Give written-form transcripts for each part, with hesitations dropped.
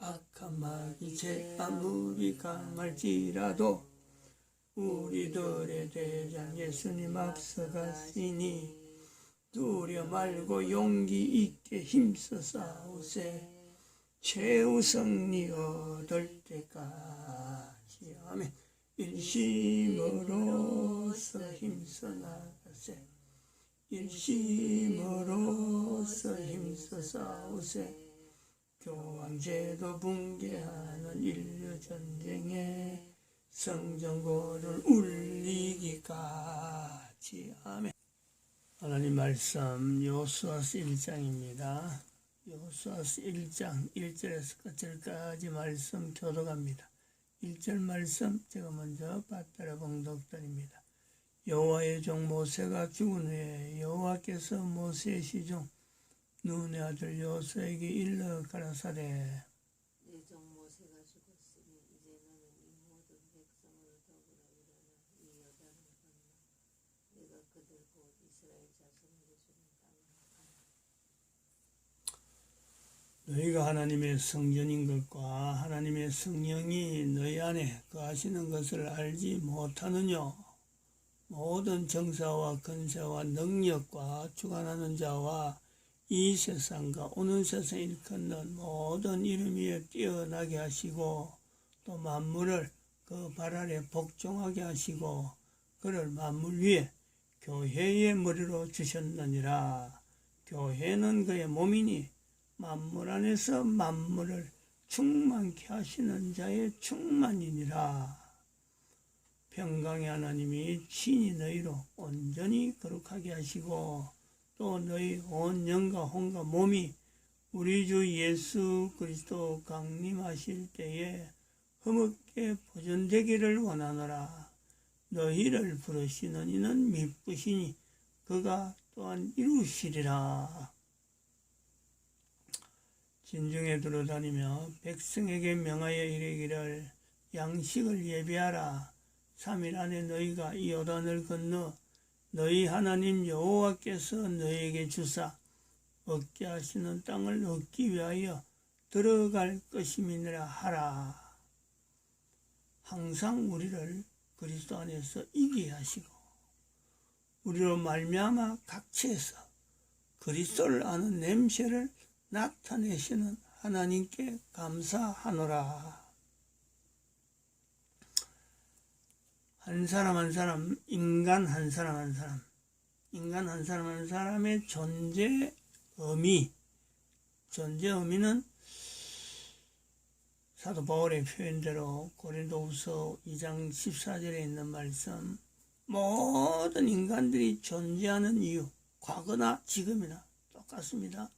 악한 마귀 제 아무리 강할지라도 우리들의 대장 예수님 앞서가시니 두려 말고 용기 있게 힘써 싸우세 최후 승리 얻을 때까지. 아멘. 일심으로서 힘써 나가세 일심으로서 힘써 싸우세 교황제도 붕괴하는 인류 전쟁에 성전고를 울리기까지. 아멘. 하나님 말씀 여호수아서 1장입니다. 여호수아서 1장 1절에서 끝절까지 말씀 교독합니다. 1절 말씀 제가 먼저 받들어 봉독드립니다. 여호와의 종 모세가 죽은 후에 여호와께서 모세의 시중 눈의 아들 여호수아에게 일러 가라사대 내 종 모세가 죽었으니 이제 너는 이 모든 백성을 더불어 일어나 이 여단을 건너 내가 그들 곧 이스라엘 자손에게 주는 땅을 가라. 너희가 하나님의 성전인 것과 하나님의 성령이 너희 안에 거하시는 것을 알지 못하느냐. 모든 정사와 권세와 능력과 주관하는 자와 이 세상과 오는 세상 일컫는 모든 이름 위에 뛰어나게 하시고 또 만물을 그 발 아래 복종하게 하시고 그를 만물 위에 교회의 머리로 주셨느니라. 교회는 그의 몸이니 만물 안에서 만물을 충만케 하시는 자의 충만이니라. 평강의 하나님이 친히 너희로 온전히 거룩하게 하시고 또 너희 온 영과 혼과 몸이 우리 주 예수 그리스도 강림하실 때에 흠없게 보존되기를 원하노라. 너희를 부르시는 이는 미쁘시니 그가 또한 이루시리라. 진중에 들어다니며 백성에게 명하여 이르기를 양식을 예비하라. 3일 안에 너희가 이 요단을 건너 너희 하나님 여호와께서 너희에게 주사 얻게 하시는 땅을 얻기 위하여 들어갈 것임이니라 하라. 항상 우리를 그리스도 안에서 이기게 하시고 우리로 말미암아 각처에서 그리스도를 아는 냄새를 나타내시는 하나님께 감사하노라. 한 사람 한 사람, 인간 한 사람 한 사람, 인간 한 사람 한 사람의 존재 의미는 사도 바울의 표현대로 고린도후서 2장 14절에 있는 말씀, 모든 인간들이 존재하는 이유, 과거나 지금이나 똑같습니다.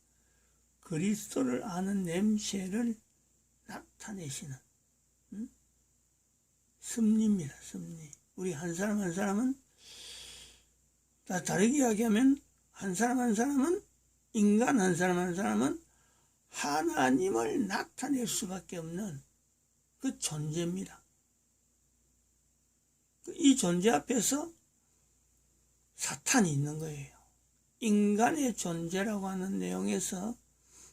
그리스도를 아는 냄새를 나타내시는 섭리입니다. 섭리. 우리 한 사람 한 사람은 다 다르게 이야기하면 한 사람 한 사람은 인간 한 사람 한 사람은 하나님을 나타낼 수밖에 없는 그 존재입니다. 이 존재 앞에서 사탄이 있는 거예요. 인간의 존재라고 하는 내용에서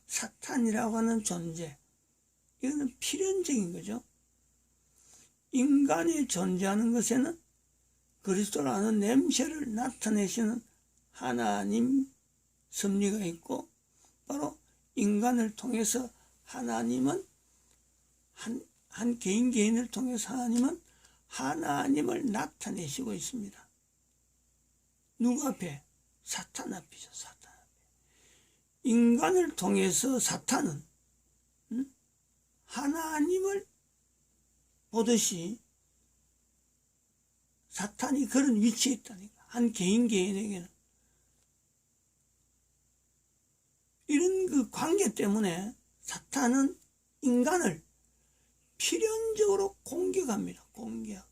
사탄이라고 하는 존재, 이거는 필연적인 거죠. 인간이 존재하는 것에는 그리스도라는 냄새를 나타내시는 하나님 섭리가 있고 바로 인간을 통해서 하나님은 한 개인을 통해서 하나님은 하나님을 나타내시고 있습니다. 누구 앞에? 사탄 앞이죠. 사탄 앞에. 인간을 통해서 사탄은 하나님을 보듯이 사탄이 그런 위치에 있다니까. 한 개인에게는 이런 그 관계 때문에 사탄은 인간을 필연적으로 공격합니다. 공격.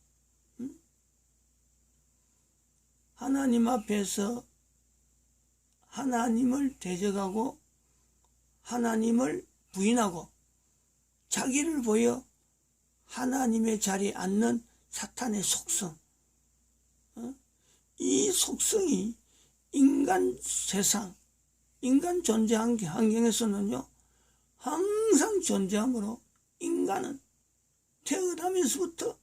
하나님 앞에서 하나님을 대적하고 하나님을 부인하고 자기를 보여 하나님의 자리에 앉는 사탄의 속성, 이 속성이 인간 세상, 인간 존재 환경에서는요 항상 존재하므로 인간은 태어나면서부터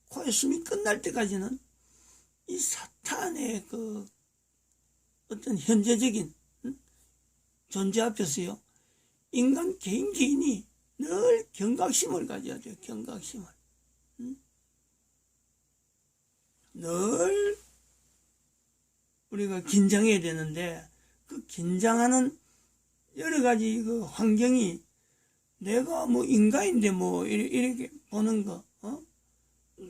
코에 숨이 끝날 때까지는 이 사탄의 그 어떤 현재적인 존재 앞에서요, 인간 개인이 늘 경각심을 가져야 돼요. 경각심을. 늘 우리가 긴장해야 되는데, 그 긴장하는 여러 가지 그 환경이, 내가 뭐 인간인데 뭐 이렇게 보는 거,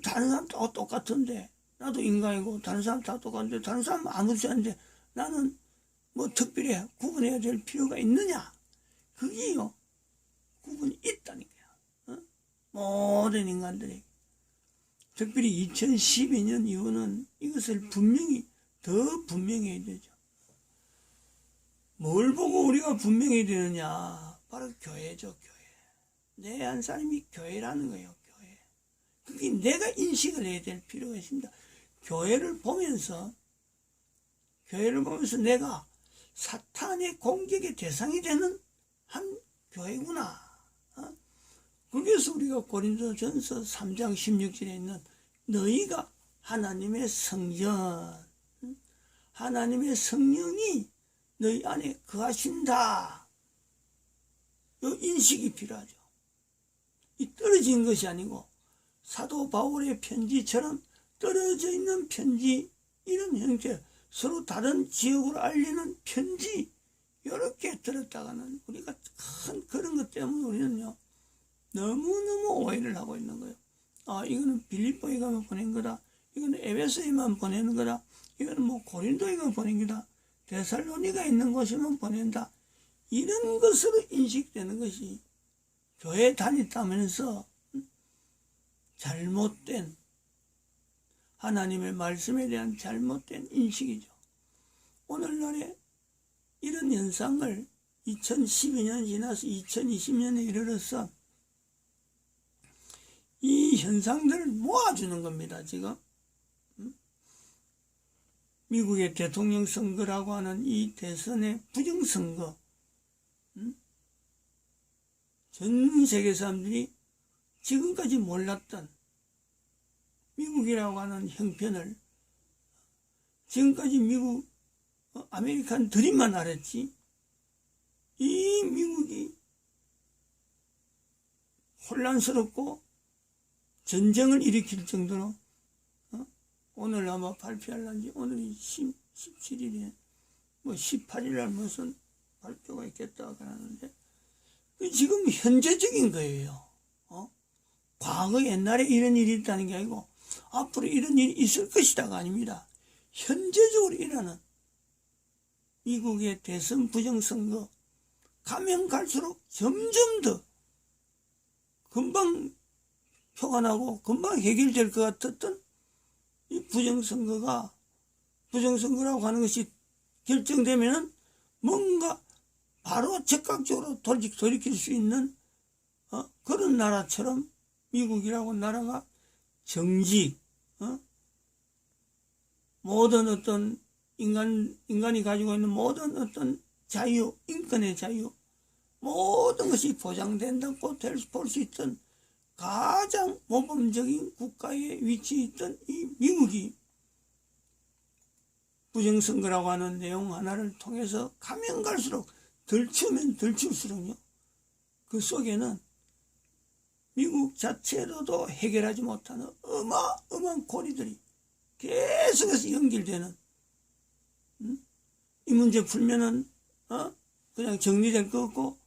다른 사람 다 똑같은데, 나도 인간이고 다른 사람 다 똑같은데, 다른 사람 아무렇지 않은데 나는 뭐 특별히 구분해야 될 필요가 있느냐? 그게요, 구분이 있다니까요. 모든 인간들이. 특별히 2012년 이후는 이것을 분명히, 더 분명해야 되죠. 뭘 보고 우리가 분명해야 되느냐? 바로 교회죠, 교회. 내 한 사람이 교회라는 거예요, 교회. 그게 내가 인식을 해야 될 필요가 있습니다. 교회를 보면서 내가 사탄의 공격의 대상이 되는 한 교회구나. 그래서 우리가 고린도전서 3장 16절에 있는 너희가 하나님의 성전, 하나님의 성령이 너희 안에 거하신다. 이 인식이 필요하죠. 이 떨어진 것이 아니고 사도 바울의 편지처럼 떨어져 있는 편지, 이런 형태, 서로 다른 지역으로 알리는 편지, 이렇게 들었다가는 우리가 큰 그런 것 때문에 우리는요, 너무너무 오해를 하고 있는 거예요. 아, 이거는 빌립보에 가면 보낸 거다. 이거는 에베소에만 보내는 거다. 이거는 뭐 고린도에 가면 보낸 거다. 데살로니가 있는 곳이면 보낸다. 이런 것으로 인식되는 것이 교회 다녔다면서 잘못된, 하나님의 말씀에 대한 잘못된 인식이죠. 오늘날에 이런 현상을 2012년 지나서 2020년에 이르러서 이 현상들을 모아주는 겁니다, 지금. 미국의 대통령 선거라고 하는 이 대선의 부정선거. 전 세계 사람들이 지금까지 몰랐던 미국이라고 하는 형편을, 지금까지 미국, 아메리칸 드림만 알았지, 이 미국이 혼란스럽고 전쟁을 일으킬 정도로, 오늘 아마 발표할란지, 오늘이 17일에, 뭐 18일날 무슨 발표가 있겠다 그러는데, 지금 현재적인 거예요. 과거 옛날에 이런 일이 있다는 게 아니고 앞으로 이런 일이 있을 것이다가 아닙니다. 현재적으로 일어나는 미국의 대선 부정선거, 가면 갈수록 점점 더 금방 표가 나고 금방 해결될 것 같았던 이 부정선거라고 하는 것이 결정되면은 뭔가 바로 즉각적으로 돌이킬 수 있는 그런 나라처럼 미국이라고 나라가 정직, 모든 어떤 인간이 가지고 있는 모든 어떤 자유, 인권의 자유, 모든 것이 보장된다고 볼 수 있던 가장 모범적인 국가에 위치해 있던 이 미국이 부정선거라고 하는 내용 하나를 통해서 가면 갈수록 들추면 들출수록요, 그 속에는 미국 자체로도 해결하지 못하는 어마어마한 고리들이 계속해서 연결되는, 이 문제 풀면은 그냥 정리될 것 같고,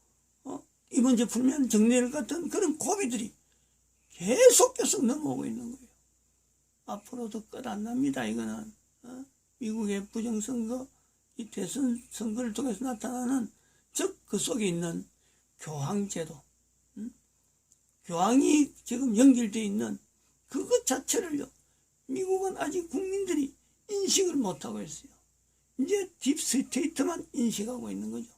이 문제 풀면 정리될 것 같은 그런 고비들이 계속 넘어오고 있는 거예요. 앞으로도 끝 안 납니다. 이거는 미국의 부정선거, 이 대선 선거를 통해서 나타나는, 즉 그 속에 있는 교황제도, 교황이 지금 연결되어 있는 그것 자체를요, 미국은 아직 국민들이 인식을 못하고 있어요. 이제 딥스테이트만 인식하고 있는 거죠.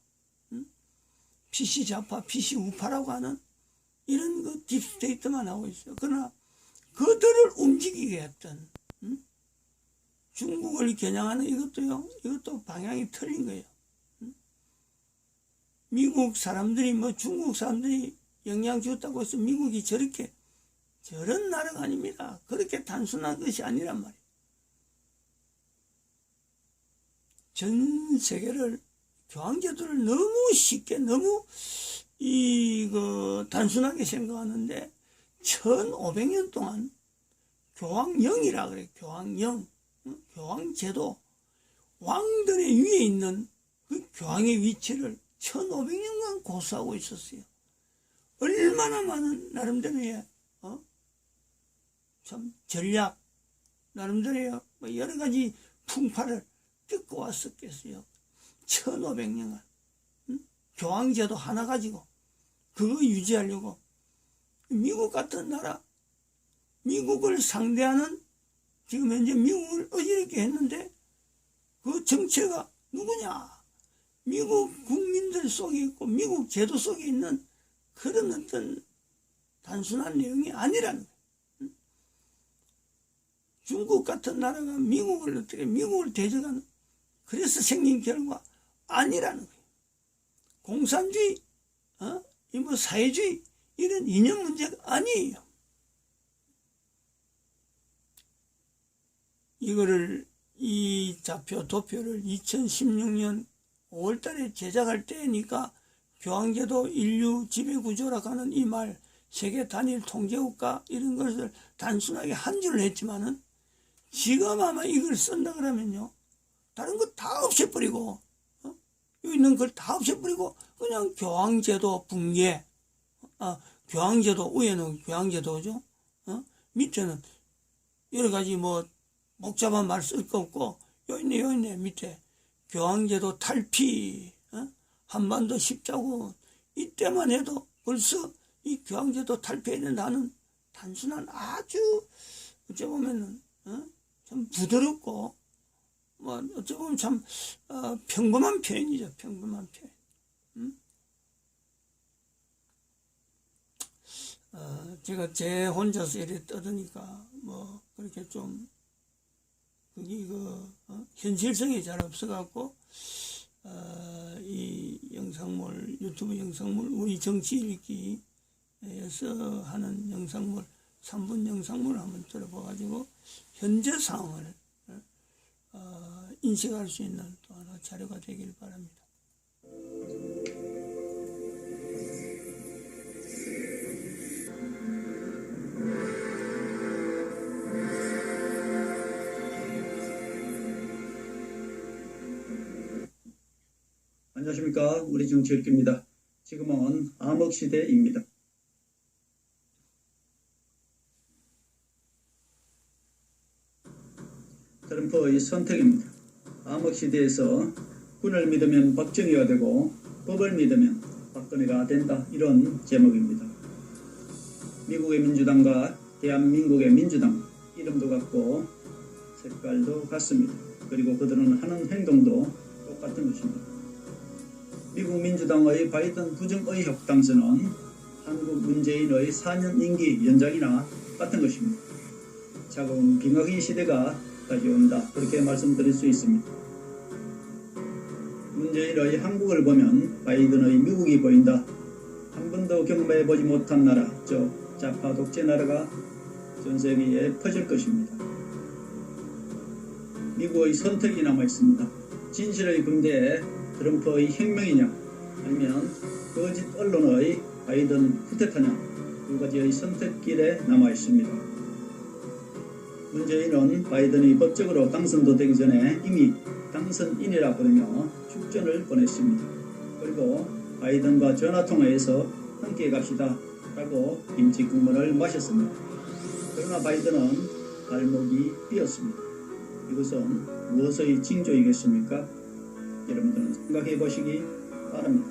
PC 좌파, PC 우파라고 하는 이런 그 딥스테이트만 하고 있어요. 그러나 그들을 움직이게 했던 중국을 겨냥하는 이것도 방향이 틀린 거예요. 미국 사람들이, 중국 사람들이 영향 줬다고 해서 미국이 저런 나라가 아닙니다. 그렇게 단순한 것이 아니란 말이에요. 전 세계를 교황제도를 너무 쉽게 너무 단순하게 생각하는데 1500년 동안 교황령이라 그래. 교황령, 교황제도, 왕들의 위에 있는 그 교황의 위치를 1500년간 고수하고 있었어요. 얼마나 많은 나름대로의 참 전략, 나름대로의 여러 가지 풍파를 겪고 왔었겠어요. 1500년간 교황제도 하나 가지고 그거 유지하려고 미국 같은 나라, 미국을 상대하는, 지금 현재 미국을 어지럽게 했는데 그 정체가 누구냐? 미국 국민들 속에 있고 미국 제도 속에 있는 그런 어떤 단순한 내용이 아니라는 거예요. 중국 같은 나라가 미국을 대적하는, 그래서 생긴 결과 아니라는 거예요. 공산주의, 사회주의, 이런 이념 문제가 아니에요. 이 좌표, 도표를 2016년 5월달에 제작할 때니까 교황제도 인류 지배구조라고 하는 이 말, 세계 단일 통제국가 이런 것을 단순하게 한 줄로 했지만은 지금 아마 이걸 쓴다 그러면요, 다른 거 다 없애버리고, 여기 있는 걸 다 없애버리고 그냥 교황제도 붕괴, 교황제도, 위에는 교황제도죠, 밑에는 여러 가지 복잡한 말 쓸 거 없고, 요 있네, 밑에. 교황제도 탈피, 한반도 십자군, 이때만 해도 벌써 이 교황제도 탈피에 나는 단순한 아주, 어찌 보면은, 참 부드럽고, 어찌 보면 참, 평범한 표현이죠, 평범한 표현. 제가 제 혼자서 이렇게 떠드니까, 그렇게 좀, 그게 현실성이 잘 없어갖고, 이 영상물, 유튜브 영상물, 우리 정치 읽기에서 하는 영상물, 3분 영상물을 한번 들어봐가지고, 현재 상황을, 인식할 수 있는 또 하나 자료가 되길 바랍니다. 안녕하십니까. 우리 정치읽기입니다. 지금은 암흑시대입니다. 트럼프의 선택입니다. 암흑시대에서 군을 믿으면 박정희가 되고 법을 믿으면 박근혜가 된다. 이런 제목입니다. 미국의 민주당과 대한민국의 민주당, 이름도 같고 색깔도 같습니다. 그리고 그들은 하는 행동도 똑같은 것입니다. 미국 민주당의 바이든 부정의혹 당선은 한국 문재인의 4년 임기 연장이나 같은 것입니다. 차가운 빙하기 시대가 다시 온다, 그렇게 말씀드릴 수 있습니다. 문재인의 한국을 보면 바이든의 미국이 보인다. 한 번도 경험해보지 못한 나라, 저 좌파 독재 나라가 전 세계에 퍼질 것입니다. 미국의 선택이 남아있습니다. 진실의 군대에 트럼프의 혁명이냐, 아니면 거짓 언론의 바이든 쿠데타냐, 두 가지의 선택길에 남아있습니다. 문재인은 바이든이 법적으로 당선도 되기 전에 이미 당선인이라 부르며 축전을 보냈습니다. 그리고 바이든과 전화통화에서 함께 갑시다 라고 임직국문을 마셨습니다. 그러나 바이든은 발목이 삐었습니다. 이것은 무엇의 징조이겠습니까? 여러분들은 생각해 보시기 바랍니다.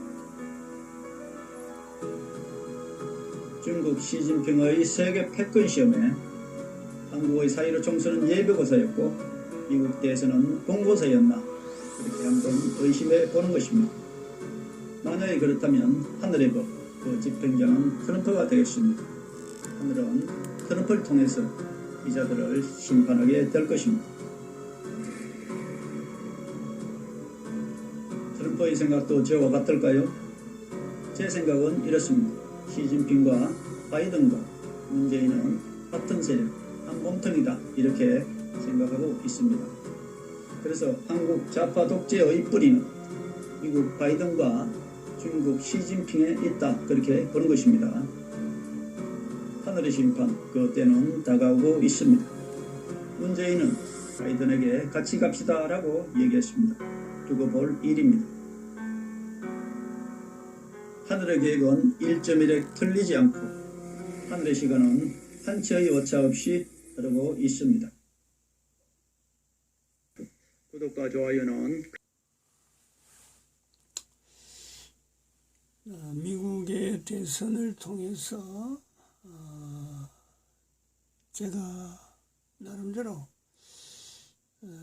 중국 시진핑의 세계 패권 시험에 한국의 사이로 총수는 예비고사였고 미국 대선은 본고사였나, 그렇게 한번 의심해 보는 것입니다. 만약에 그렇다면 하늘의 법, 그 집행자는 트럼프가 되겠습니다. 하늘은 트럼프를 통해서 이자들을 심판하게 될 것입니다. 트럼프의 생각도 저와 같을까요? 제 생각은 이렇습니다. 시진핑과 바이든과 문재인은 같은 세력, 한 몸통이다 이렇게 생각하고 있습니다. 그래서 한국 좌파 독재의 뿌리는 미국 바이든과 중국 시진핑에 있다 그렇게 보는 것입니다. 하늘의 심판 그 때는 다가오고 있습니다. 문재인은 바이든에게 같이 갑시다 라고 얘기했습니다. 두고 볼 일입니다. 하늘의 계획은 1.1획 틀리지 않고 하늘의 시간은 한치의 오차 없이 흐르고 있습니다. 구독과 좋아요는 미국의 대선을 통해서 제가 나름대로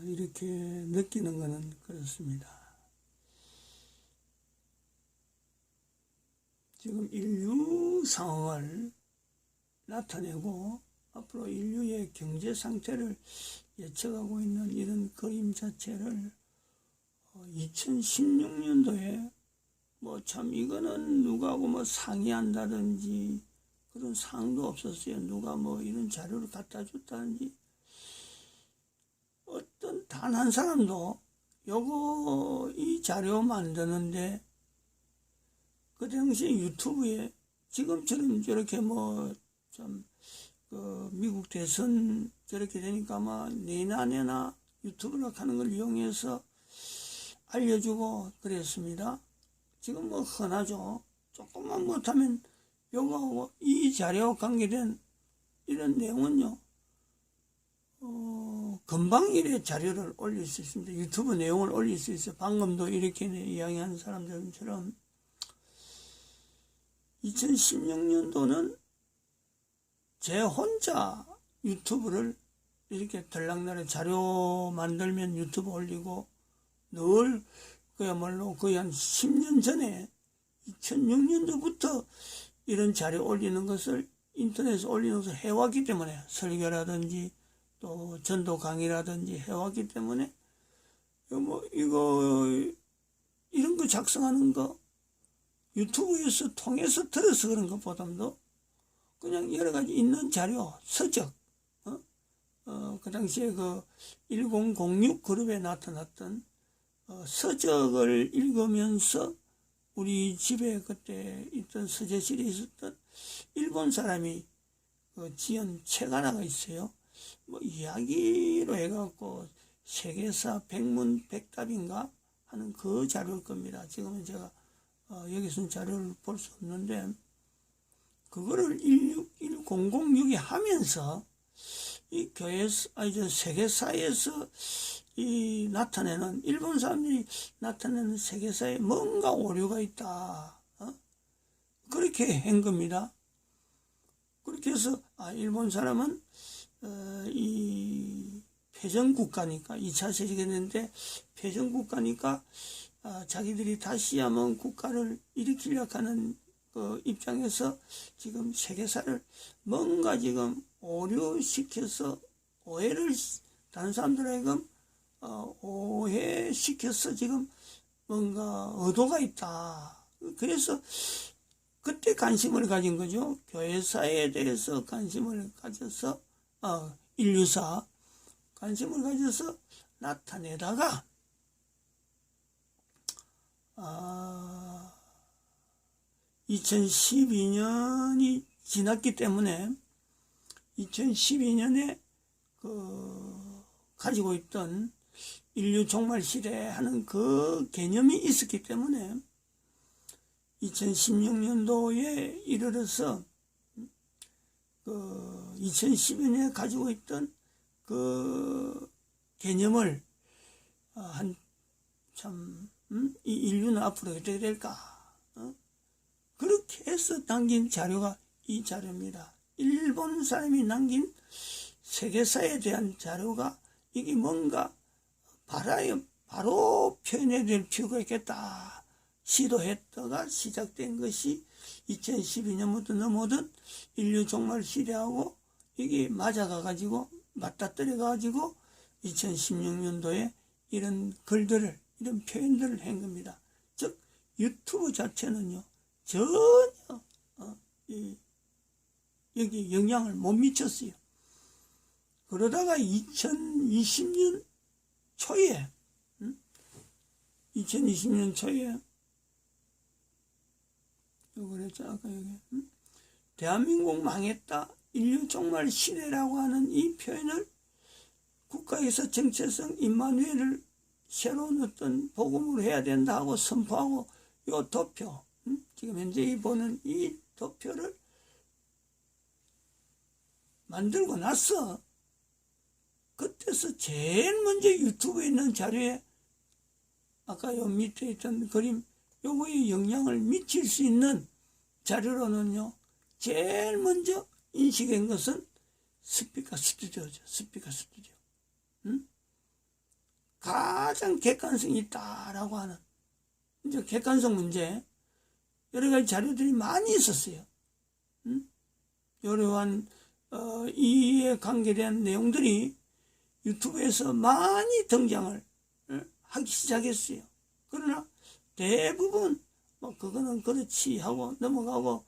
이렇게 느끼는 것은 그렇습니다. 지금 인류 상황을 나타내고 앞으로 인류의 경제 상태를 예측하고 있는 이런 그림 자체를 2016년도에 뭐 참 이거는 누구하고 뭐 상의한다든지 그런 사항도 없었어요. 누가 뭐 이런 자료를 갖다 줬다든지 어떤 단 한 사람도 요거 이 자료 만드는데 그 당시에 유튜브에 지금처럼 저렇게 뭐 참 그 미국 대선 저렇게 되니까 아마 내나 유튜브를 하는 걸 이용해서 알려주고 그랬습니다. 지금 뭐 흔하죠. 조금만 못하면 요거 이 자료와 관계된 이런 내용은요 금방 이래 자료를 올릴 수 있습니다. 유튜브 내용을 올릴 수 있어요. 방금도 이렇게 이야기하는 사람들처럼 2016년도는 제 혼자 유튜브를 이렇게 들락날락 자료 만들면 유튜브 올리고 늘 그야말로 거의 한 10년 전에 2006년도부터 이런 자료 올리는 것을 인터넷에 올리는 것을 해왔기 때문에 설교라든지 또 전도 강의라든지 해왔기 때문에 이거 이런 거 작성하는 거 유튜브에서 통해서 들어서 그런 것보다도 그냥 여러 가지 있는 자료, 서적, 그 당시에 그 1006 그룹에 나타났던 서적을 읽으면서 우리 집에 그때 있던 서재실에 있었던 일본 사람이 지은 책 하나가 있어요. 뭐 이야기로 해갖고 세계사 백문백답인가 하는 그 자료일 겁니다. 지금은 제가 여기서는 자료를 볼 수 없는데 그거를 1006이 하면서 이 세계사에서 이 나타내는 일본 사람들이 나타내는 세계사에 뭔가 오류가 있다. 그렇게 한 겁니다. 그렇게 해서 일본 사람은 이 패전국가니까 2차 세계대전인데 패전국가니까 자기들이 다시 한번 국가를 일으키려고 하는 그 입장에서 지금 세계사를 뭔가 지금 오류시켜서 오해를 다른 사람들에게 오해시켜서 지금 뭔가 의도가 있다. 그래서 그때 관심을 가진 거죠. 교회사에 대해서 관심을 가져서 인류사 관심을 가져서 나타내다가 2012년이 지났기 때문에 2012년에 가지고 있던 인류 종말 시대 하는 그 개념이 있었기 때문에 2016년도에 이르러서 2012년에 가지고 있던 그 개념을 이 인류는 앞으로 어떻게 될까? 그렇게 해서 남긴 자료가 이 자료입니다. 일본 사람이 남긴 세계사에 대한 자료가 이게 뭔가 바로 표현해야 될 필요가 있겠다. 시도했다가 시작된 것이 2012년부터 넘어든 인류 종말 시대하고 이게 맞아가가지고 맞닥뜨려가지고 2016년도에 이런 글들을 이런 표현들을 한 겁니다. 즉 유튜브 자체는요 전혀 여기 영향을 못 미쳤어요. 그러다가 2020년 초에 2020년 초에 그랬죠 아까 여기 대한민국 망했다, 인류 종말 시대라고 하는 이 표현을 국가에서 정체성 임마누엘을 새로운 어떤 복음으로 해야 된다 하고 선포하고 요 도표 지금 현재 보는 이 도표를 만들고 나서 그때서 제일 먼저 유튜브에 있는 자료에 아까 요 밑에 있던 그림 요거에 영향을 미칠 수 있는 자료로는요 제일 먼저 인식한 것은 스피커 스튜디오죠. 스피커 스튜디오. 가장 객관성이 있다라고 하는 이제 객관성 문제 여러 가지 자료들이 많이 있었어요. 이러한 이에 관계된 내용들이 유튜브에서 많이 등장을 하기 시작했어요. 그러나 대부분 뭐 그거는 그렇지 하고 넘어가고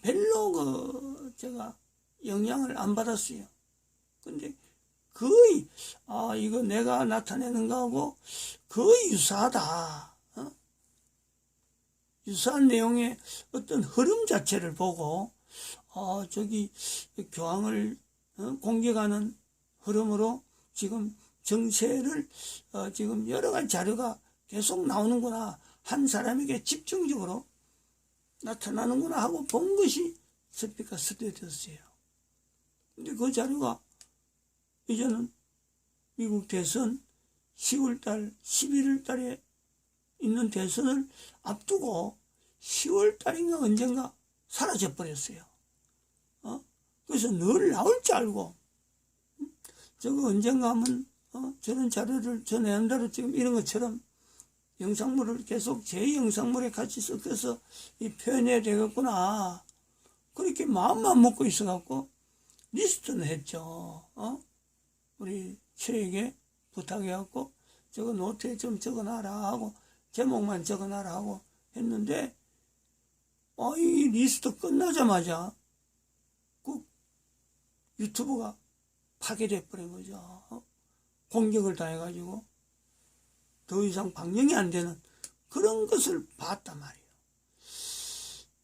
별로 제가 영향을 안 받았어요. 근데 거의 이거 내가 나타내는 거하고 거의 유사하다. 유사한 내용의 어떤 흐름 자체를 보고 저기 교황을 공격하는 흐름으로 지금 정세를 지금 여러 가지 자료가 계속 나오는구나, 한 사람에게 집중적으로 나타나는구나 하고 본 것이 스피커 스튜디오였어요. 근데 그 자료가 이제는 미국 대선 10월달, 11월달에 있는 대선을 앞두고 10월달인가 언젠가 사라져버렸어요. 그래서 늘 나올 줄 알고 저거 언젠가 하면 저런 자료를 전해한다로 지금 이런 것처럼 영상물을 계속 제 영상물에 같이 섞어서 표현해야 되겠구나 그렇게 마음만 먹고 있어갖고 리스트는 했죠. 우리 최에게 부탁해갖고 저거 노트에 좀 적어놔라 하고 제목만 적어놔라 하고 했는데 이 리스트 끝나자마자 그 유튜브가 파괴돼 버린 거죠. 공격을 당해가지고 더 이상 방영이 안 되는 그런 것을 봤단 말이에요.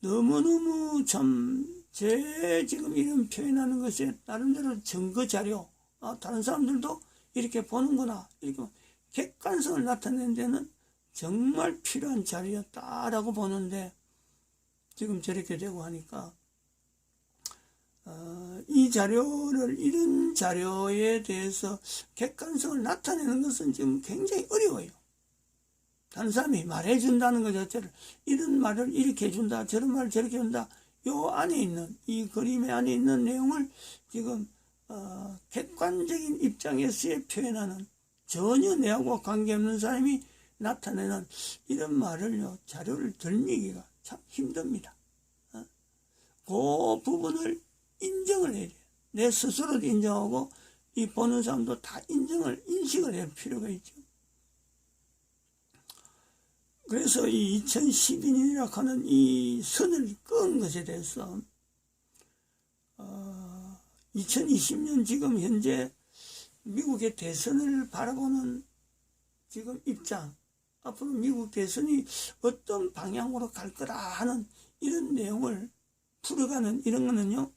너무너무 참 제 지금 이런 표현하는 것에 나름대로 증거 자료, 다른 사람들도 이렇게 보는구나, 이렇게 객관성을 나타내는 데는 정말 필요한 자료였다라고 보는데 지금 저렇게 되고 하니까 이 자료를 이런 자료에 대해서 객관성을 나타내는 것은 지금 굉장히 어려워요. 다른 사람이 말해준다는 것 자체를 이런 말을 이렇게 해준다, 저런 말을 저렇게 해준다, 요 안에 있는 이 그림의 안에 있는 내용을 지금 객관적인 입장에서의 표현하는 전혀 내하고 관계없는 사람이 나타내는 이런 말을요 자료를 들미기가 참 힘듭니다. 그 부분을 인정을 해야 돼요. 내 스스로도 인정하고 이 보는 사람도 다 인식을 할 필요가 있죠. 그래서 이 2012년이라고 하는 이 선을 끄은 것에 대해서 2020년 지금 현재 미국의 대선을 바라보는 지금 입장, 앞으로 미국 대선이 어떤 방향으로 갈 거다 하는 이런 내용을 풀어가는 이런 거는요,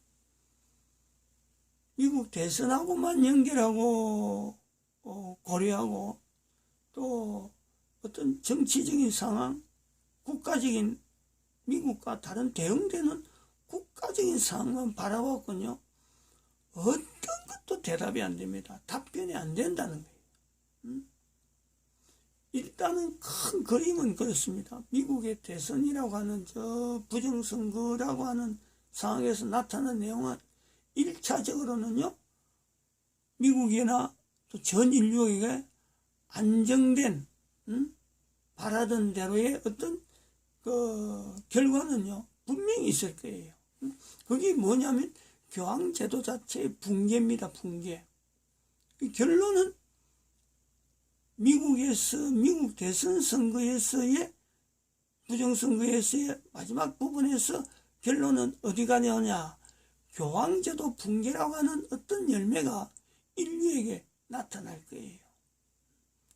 미국 대선하고만 연결하고 고려하고 또 어떤 정치적인 상황, 국가적인 미국과 다른 대응되는 국가적인 상황만 바라봤군요. 어떤 것도 대답이 안 됩니다. 답변이 안 된다는 거예요. 일단은 큰 그림은 그렇습니다. 미국의 대선이라고 하는 저 부정선거라고 하는 상황에서 나타난 내용은 1차적으로는요, 미국이나 또 전 인류에게 안정된, 바라던 대로의 어떤 그 결과는요, 분명히 있을 거예요. 그게 뭐냐면 교황제도 자체의 붕괴입니다. 붕괴. 결론은 미국 대선 선거에서의 부정선거에서의 마지막 부분에서 결론은 어디 가냐냐? 교황제도 붕괴라고 하는 어떤 열매가 인류에게 나타날 거예요.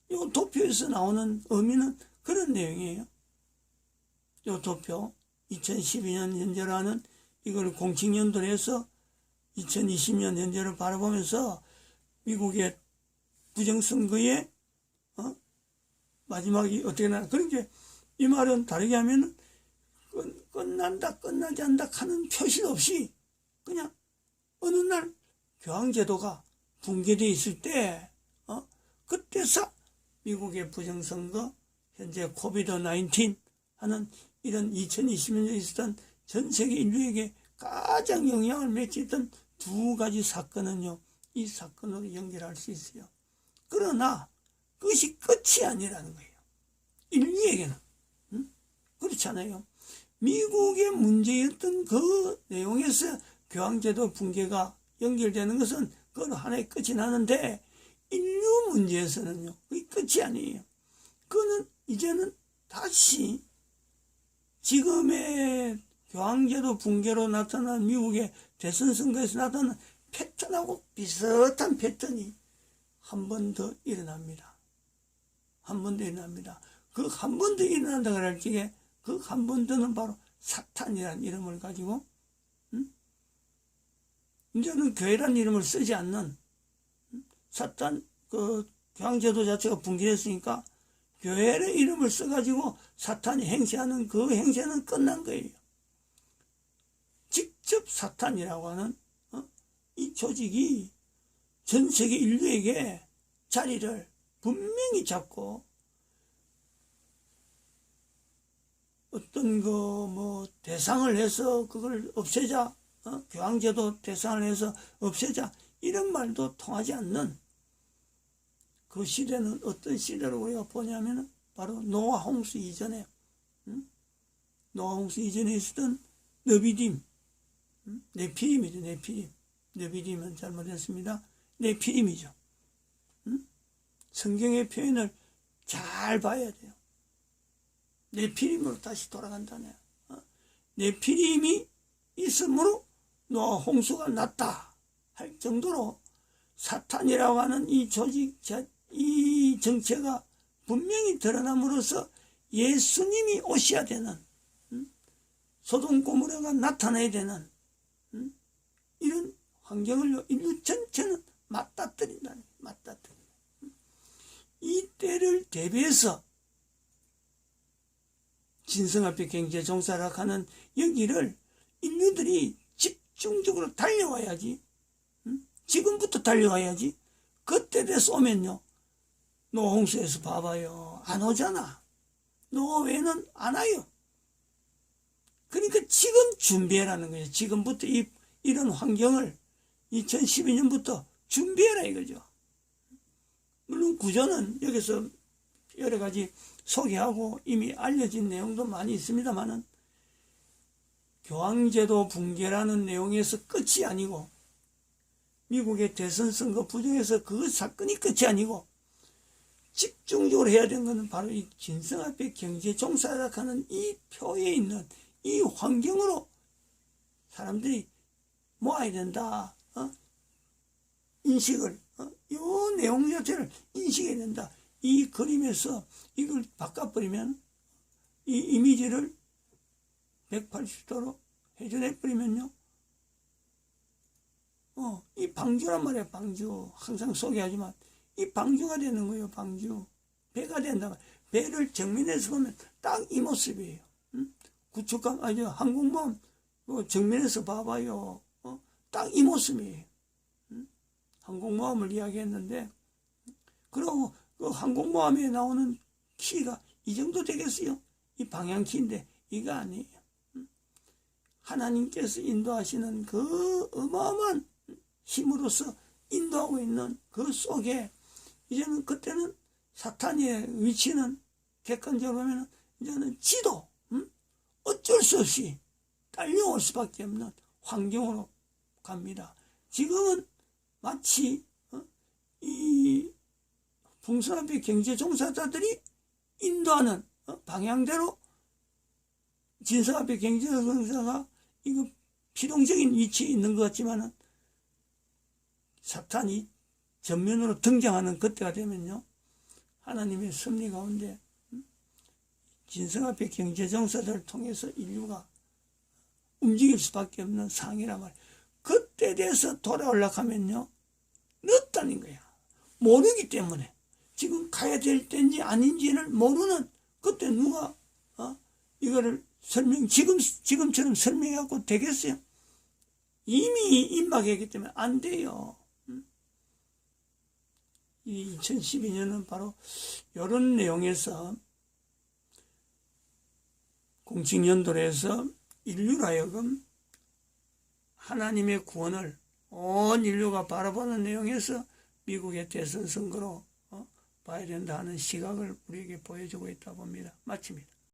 이 도표에서 나오는 의미는 그런 내용이에요. 이 도표 2012년 현재로 하는 이걸 공칙연도로 해서 2020년 현재를 바라보면서 미국의 부정선거의 마지막이 어떻게 나나. 그러니까 이 말은 다르게 하면 끝난다 끝나지 않다 하는 표시도 없이 그냥 어느 날 교황제도가 붕괴되어 있을 때 그때서 미국의 부정선거 현재 코비드-19 하는 이런 2020년에 있었던 전 세계 인류에게 가장 영향을 미쳤던 두 가지 사건은요, 이 사건으로 연결할 수 있어요. 그러나 그것이 끝이 아니라는 거예요. 인류에게는. 그렇잖아요. 미국의 문제였던 그 내용에서 교황제도 붕괴가 연결되는 것은 그건 하나의 끝이 나는데 인류 문제에서는요, 그게 끝이 아니에요. 그거는 이제는 다시 지금의 교황제도 붕괴로 나타난 미국의 대선 선거에서 나타난 패턴하고 비슷한 패턴이 한 번 더 일어납니다. 한 번 더 일어납니다. 그 한 번 더 일어난다 그럴 적에 그 한 번 더는 바로 사탄이라는 이름을 가지고 이제는 교회라는 이름을 쓰지 않는 사탄 그 교황제도 자체가 붕괴했으니까 교회의 이름을 써가지고 사탄이 행세하는 그 행세는 끝난 거예요. 직접 사탄이라고 하는 이 조직이 전 세계 인류에게 자리를 분명히 잡고 어떤 대상을 해서 그걸 없애자, 교황제도 대상을 해서 없애자 이런 말도 통하지 않는 그 시대는 어떤 시대로 우리가 보냐면은 바로 노아 홍수 이전에 노아 홍수 이전에 있었던 느비딤, 네피림이죠. 네피림은 잘못했습니다. 네피림이죠. 성경의 표현을 잘 봐야 돼요. 네피림으로 다시 돌아간다네요. 네피림이 있으므로 노아 홍수가 났다 할 정도로 사탄이라고 하는 이 조직, 이 정체가 분명히 드러남으로써 예수님이 오셔야 되는 소돔 고모라가 나타나야 되는 이런 환경을 인류 전체는 맞닥뜨린다는 거예요. 맞닥뜨린다. 이 때를 대비해서 진성앞에 경제 종사를 하는 여기를 인류들이 집중적으로 달려와야지. 지금부터 달려와야지. 그때 돼서 오면요, 노홍수에서 봐봐요. 안 오잖아. 노 외에는 안 와요. 그러니까 지금 준비해라는 거예요. 지금부터 이런 환경을 2012년부터 준비해라 이거죠. 물론 구조는 여기서 여러 가지 소개하고 이미 알려진 내용도 많이 있습니다만은 교황제도 붕괴라는 내용에서 끝이 아니고 미국의 대선 선거 부정에서 그 사건이 끝이 아니고 집중적으로 해야 되는 것은 바로 이 진성 앞에 경제 종사하는 이 표에 있는 이 환경으로 사람들이 모아야 된다. 인식을, 이 내용 자체를 인식해야 된다. 이 그림에서 이걸 바꿔버리면 이 이미지를 180도로 회전해버리면요. 이 방주란 말이에요. 방주. 항상 소개하지만 이 방주가 되는 거예요. 방주. 배가 된다. 배를 정면에서 보면 딱 이 모습이에요. 구축함, 항공모함 정면에서 봐봐요. 딱 이 모습이에요. 항공모함을 이야기했는데, 그리고 그 항공모함에 나오는 키가 이 정도 되겠어요? 이 방향키인데 이거 아니에요. 하나님께서 인도하시는 그 어마어마한 힘으로서 인도하고 있는 그 속에 이제는 그때는 사탄의 위치는 객관적으로 보면 이제는 지도, 어쩔 수 없이 딸려올 수밖에 없는 환경으로 갑니다. 지금은 마치 이 풍선앞의 경제 종사자들이 인도하는 방향대로 진성 앞에 경제 종사가 이거 피동적인 위치에 있는 것 같지만은 사탄이 전면으로 등장하는 그때가 되면요, 하나님의 섭리 가운데 진성 앞에 경제 정서들을 통해서 인류가 움직일 수밖에 없는 상이란 말이에요. 그때 돼서 돌아오려고 하면요, 늦다는 거야. 모르기 때문에. 지금 가야 될 때인지 아닌지를 모르는, 그때 누가 이거를 지금처럼 설명해갖고 되겠어요? 이미 임박했기 때문에 안 돼요. 이 2012년은 바로 이런 내용에서 공식연도로 해서 인류로 하여금 하나님의 구원을 온 인류가 바라보는 내용에서 미국의 대선 선거로 봐야 된다 하는 시각을 우리에게 보여주고 있다고 봅니다. 마칩니다.